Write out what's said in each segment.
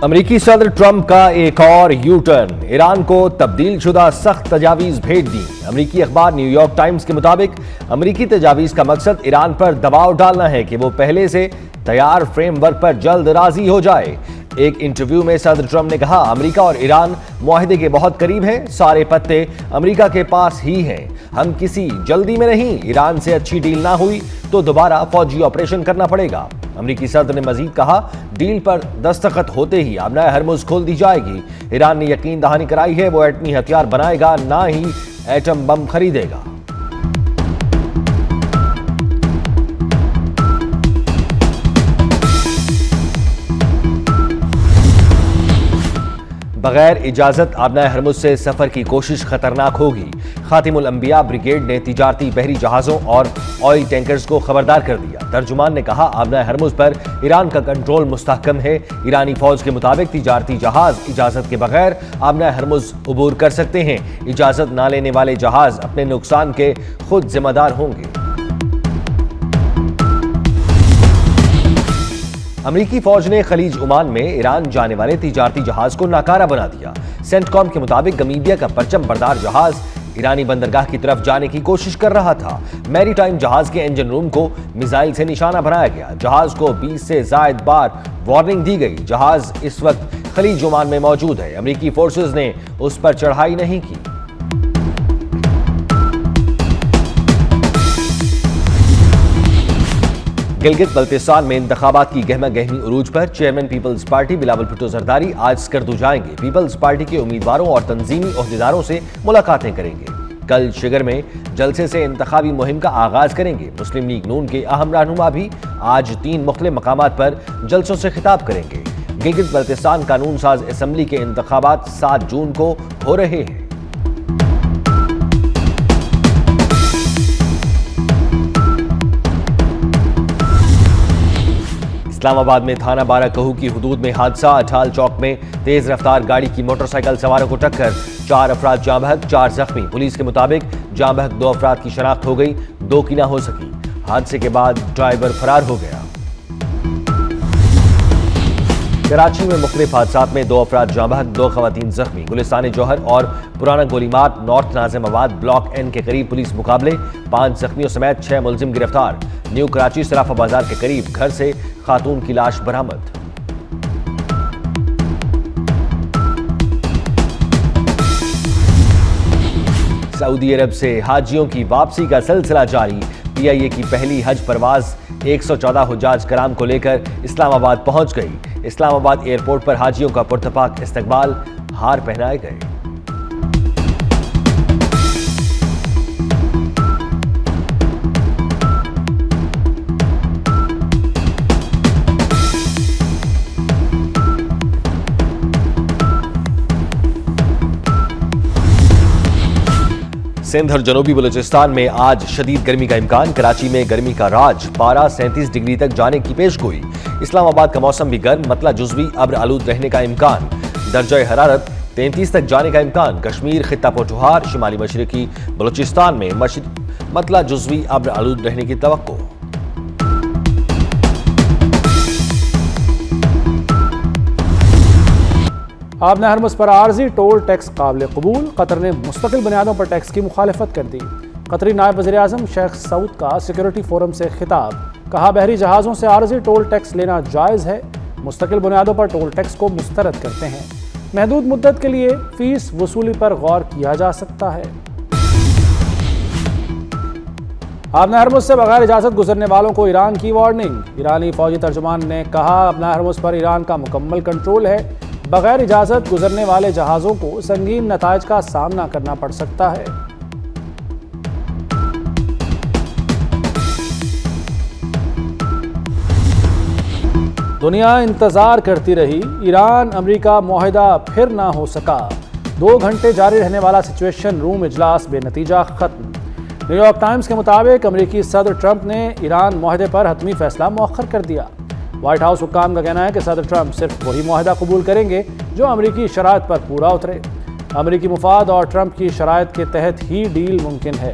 امریکی صدر ٹرمپ کا ایک اور یو ٹرن، ایران کو تبدیل شدہ سخت تجاویز بھیج دی۔ امریکی اخبار نیو یارک ٹائمز کے مطابق امریکی تجاویز کا مقصد ایران پر دباؤ ڈالنا ہے کہ وہ پہلے سے تیار فریم ورک پر جلد راضی ہو جائے۔ ایک انٹرویو میں صدر ٹرمپ نے کہا، امریکہ اور ایران معاہدے کے بہت قریب ہیں، سارے پتے امریکہ کے پاس ہی ہیں، ہم کسی جلدی میں نہیں، ایران سے اچھی ڈیل نہ ہوئی تو دوبارہ فوجی آپریشن کرنا پڑے گا۔ امریکی صدر نے مزید کہا، ڈیل پر دستخط ہوتے ہی آبنائے ہرمز کھول دی جائے گی۔ ایران نے یقین دہانی کرائی ہے وہ ایٹمی ہتھیار بنائے گا، نہ ہی ایٹم بم خریدے گا۔ بغیر اجازت آبنائے ہرمز سے سفر کی کوشش خطرناک ہوگی۔ خاتم الانبیاء بریگیڈ نے تجارتی بحری جہازوں اور آئل ٹینکرز کو خبردار کر دیا۔ ترجمان نے کہا، آبنائے ہرمز پر ایران کا کنٹرول مستحکم ہے۔ ایرانی فوج کے مطابق تجارتی جہاز اجازت کے بغیر آبنائے ہرمز عبور کر سکتے ہیں۔ اجازت نہ لینے والے جہاز اپنے نقصان کے خود ذمہ دار ہوں گے۔ امریکی فوج نے خلیج عمان میں ایران جانے والے تجارتی جہاز کو ناکارہ بنا دیا۔ سینٹ کام کے مطابق گمیبیا کا پرچم بردار جہاز ایرانی بندرگاہ کی طرف جانے کی کوشش کر رہا تھا۔ میری ٹائم جہاز کے انجن روم کو میزائل سے نشانہ بنایا گیا۔ جہاز کو 20 سے زائد بار وارننگ دی گئی۔ جہاز اس وقت خلیج عمان میں موجود ہے۔ امریکی فورسز نے اس پر چڑھائی نہیں کی۔ گلگت بلتستان میں انتخابات کی گہمہ گہمی عروج پر چیئرمین پیپلز پارٹی بلاول بھٹو زرداری آج سکردو جائیں گے۔ پیپلز پارٹی کے امیدواروں اور تنظیمی عہدیداروں سے ملاقاتیں کریں گے۔ کل شگر میں جلسے سے انتخابی مہم کا آغاز کریں گے۔ مسلم لیگ نون کے اہم رہنما بھی آج 3 مختلف مقامات پر جلسوں سے خطاب کریں گے۔ گلگت بلتستان قانون ساز اسمبلی کے انتخابات 7 جون کو ہو رہے ہیں۔ اسلام آباد میں تھانہ بارہ کہو کی حدود میں حادثہ۔ اٹھال چوک میں تیز رفتار گاڑی کی موٹر سائیکل سواروں کو ٹکر، 4 افراد جاں بحق، 4 زخمی۔ پولیس کے مطابق جاں بحق 2 افراد کی شناخت ہو گئی، 2 کی نہ ہو سکی۔ حادثے کے بعد ڈرائیور فرار ہو گیا۔ کراچی میں مختلف حادثات میں 2 افراد جاں بحق، 2 خواتین زخمی۔ گلستان جوہر اور پرانا گولی مارٹ نارتھ ناظم آباد بلاک این کے قریب پولیس مقابلے، 5 زخمیوں سمیت 6 ملزم گرفتار۔ نیو کراچی صرافہ بازار کے قریب گھر سے خاتون کی لاش برآمد۔ سعودی عرب سے حاجیوں کی واپسی کا سلسلہ جاری۔ پی آئی اے کی پہلی حج پرواز 114 حجاج کرام کو لے کر اسلام آباد پہنچ گئی۔ اسلام آباد ایئرپورٹ پر حاجیوں کا پرتپاک استقبال، ہار پہنائے گئے۔ سندھ اور جنوبی بلوچستان میں آج شدید گرمی کا امکان۔ کراچی میں گرمی کا راج، پارہ 37 ڈگری تک جانے کی پیش گوئی۔ اسلام آباد کا موسم بھی گرم، مطلع جزوی ابر آلود رہنے کا امکان۔ درجہ حرارت 33 تک جانے کا امکان۔ کشمیر، خطہ پوٹھوہار، شمالی مشرقی بلوچستان میں مطلع جزوی ابر آلود رہنے کی توقع۔ آبنائے ہرمز پر عارضی ٹول ٹیکس قابل قبول، قطر نے مستقل بنیادوں پر ٹیکس کی مخالفت کر دی۔ قطری نائب وزیر اعظم شیخ سعود کا سیکورٹی فورم سے خطاب، کہا بحری جہازوں سے عارضی ٹول ٹیکس لینا جائز ہے، مستقل بنیادوں پر ٹول ٹیکس کو مسترد کرتے ہیں، محدود مدت کے لیے فیس وصولی پر غور کیا جا سکتا ہے۔ آبنائے ہرمز سے بغیر اجازت گزرنے والوں کو ایران کی وارننگ، ایرانی فوجی ترجمان نے کہا آبنائے ہرمز پر ایران کا مکمل کنٹرول ہے، بغیر اجازت گزرنے والے جہازوں کو سنگین نتائج کا سامنا کرنا پڑ سکتا ہے۔ دنیا انتظار کرتی رہی، ایران امریکہ معاہدہ پھر نہ ہو سکا۔ 2 گھنٹے جاری رہنے والا سچویشن روم اجلاس بے نتیجہ ختم۔ نیو یارک ٹائمز کے مطابق امریکی صدر ٹرمپ نے ایران معاہدے پر حتمی فیصلہ مؤخر کر دیا۔ وائٹ ہاؤس حکام کا کہنا ہے کہ صدر ٹرمپ صرف وہی معاہدہ قبول کریں گے جو امریکی شرائط پر پورا اترے۔ امریکی مفاد اور ٹرمپ کی شرائط کے تحت ہی ڈیل ممکن ہے۔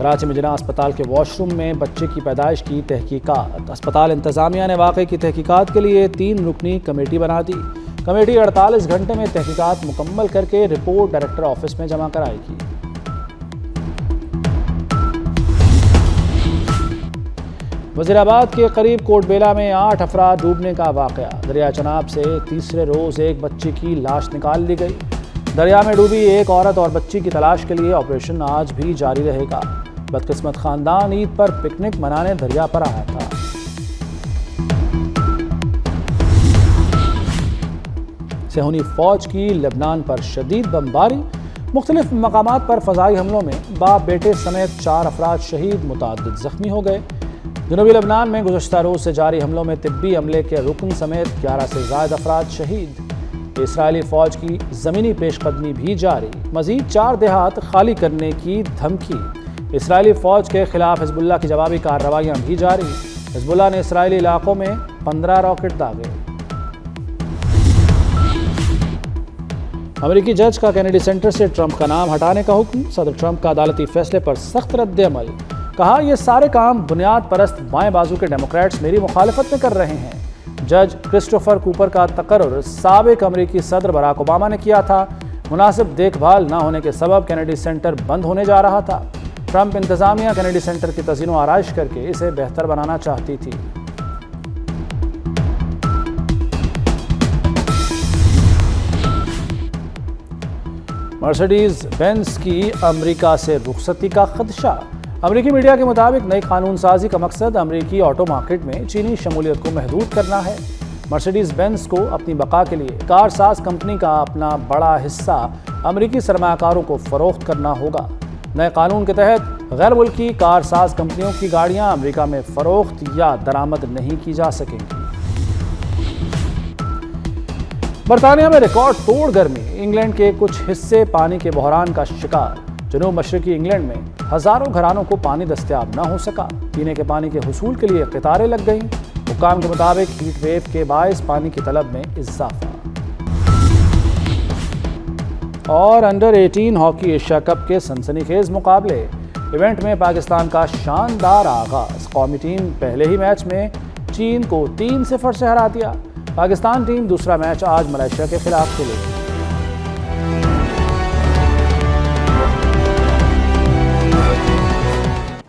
کراچی میں جناح اسپتال کے واش روم میں بچے کی پیدائش کی تحقیقات۔ اسپتال انتظامیہ نے واقعے کی تحقیقات کے لیے 3 رکنی کمیٹی بنا دی۔ کمیٹی 48 گھنٹے میں تحقیقات مکمل کر کے رپورٹ ڈائریکٹر آفس میں جمع کرائے گی۔ وزیر آباد کے قریب کوٹ بیلا میں 8 افراد ڈوبنے کا واقعہ۔ دریا چناب سے تیسرے روز ایک بچی کی لاش نکال لی گئی۔ دریا میں ڈوبی ایک عورت اور بچی کی تلاش کے لیے آپریشن آج بھی جاری رہے گا۔ بدقسمت خاندان عید پر پکنک منانے دریا پر آیا تھا۔ صہیونی فوج کی لبنان پر شدید بمباری۔ مختلف مقامات پر فضائی حملوں میں باپ بیٹے سمیت 4 افراد شہید، متعدد زخمی ہو گئے۔ جنوبی لبنان میں گزشتہ روز سے جاری حملوں میں طبی عملے کے رکن سمیت 11 سے زائد افراد شہید۔ اسرائیلی فوج کی زمینی پیش قدمی بھی جاری، مزید 4 دیہات خالی کرنے کی دھمکی۔ اسرائیلی فوج کے خلاف حزب اللہ کی جوابی کارروائیاں بھی جاری۔ حزب اللہ نے اسرائیلی علاقوں میں 15 راکٹ داغے۔ امریکی جج کا کینیڈی سینٹر سے ٹرمپ کا نام ہٹانے کا حکم۔ صدر ٹرمپ کا عدالتی فیصلے پر سخت رد عمل۔ کہا یہ سارے کام بنیاد پرست بائیں بازو کے ڈیموکریٹس میری مخالفت میں کر رہے ہیں۔ جج کرسٹوفر کوپر کا تقرر سابق امریکی صدر براک اوباما نے کیا تھا۔ مناسب دیکھ بھال نہ ہونے کے سبب کینیڈی سینٹر بند ہونے جا رہا تھا۔ ٹرمپ انتظامیہ کینیڈی سینٹر کی تزئین و آرائش کر کے اسے بہتر بنانا چاہتی تھی۔ مرسیڈیز بینز کی امریکہ سے رخصتی کا خدشہ۔ امریکی میڈیا کے مطابق نئی قانون سازی کا مقصد امریکی آٹو مارکیٹ میں چینی شمولیت کو محدود کرنا ہے۔ مرسیڈیز بینز کو اپنی بقا کے لیے کار ساز کمپنی کا اپنا بڑا حصہ امریکی سرمایہ کاروں کو فروخت کرنا ہوگا۔ نئے قانون کے تحت غیر ملکی کار ساز کمپنیوں کی گاڑیاں امریکہ میں فروخت یا درآمد نہیں کی جا سکیں گی۔ برطانیہ میں ریکارڈ توڑ گرمی۔ انگلینڈ کے کچھ حصے پانی کے بحران کا شکار۔ جنوب مشرقی انگلینڈ میں ہزاروں گھرانوں کو پانی دستیاب نہ ہو سکا۔ پینے کے پانی کے حصول کے لیے قطاریں لگ گئیں۔ حکام کے مطابق ہیٹ ویو کے باعث پانی کی طلب میں اضافہ۔ اور انڈر 18 ہاکی ایشیا کپ کے سنسنی خیز مقابلے۔ ایونٹ میں پاکستان کا شاندار آغاز۔ قومی ٹیم پہلے ہی میچ میں چین کو 3-0 سے ہرا دیا۔ پاکستان ٹیم دوسرا میچ آج ملائیشیا کے خلاف کھیلے گی۔